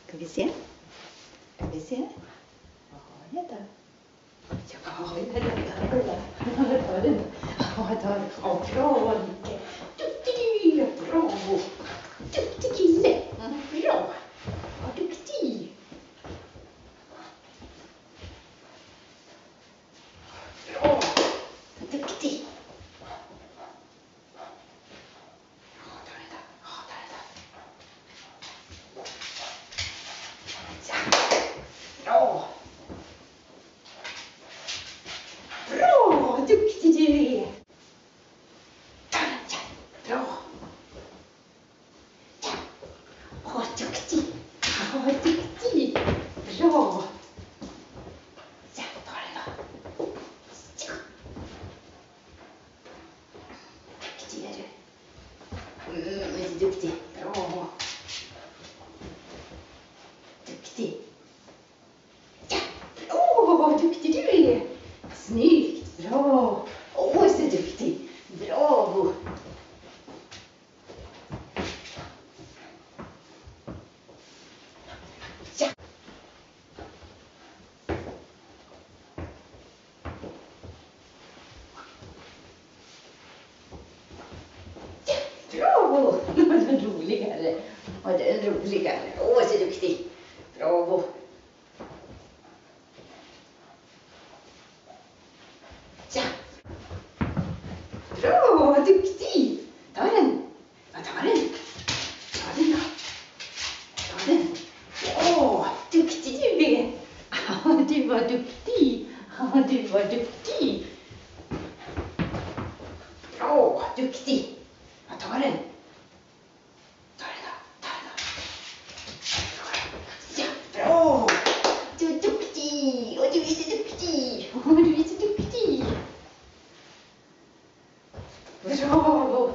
Ska vi se? Ska vi se? Vad har jag där? Ja, vad har jag där? Jag tar den. Jag tar den. Bra, Nicke. Duktig, bravo. Duktig kille. Bra. Vad duktig. Bra. Duktig. Ja, ta den där. Ja, ta den där. Bra! Bra! Duktig du är! Ja, bra! Ja! Åh, duktig! Åh, duktig! Bra! Ja, ta den då! Ja! Duktig är du! Är du duktig? Bra! Duktig! Vad duktig du är! Snyggt! Bra! Åh, så duktig! Bravo! Ja! Bravo! Den roligare! Ja, den roligare! Åh, så duktig! Bravo! Ja! Bra! Duktig! Ta den! Ja, ta den! Ta den då! Ta den! Åh, duktig du är! Ja, du var duktig! Ja, du var duktig! Bra! Duktig! Ja, ta den! Ta den då! Ta den då! Ja, bra! Du är duktig! Och du är så duktig! Och du är så duktig! Bravo!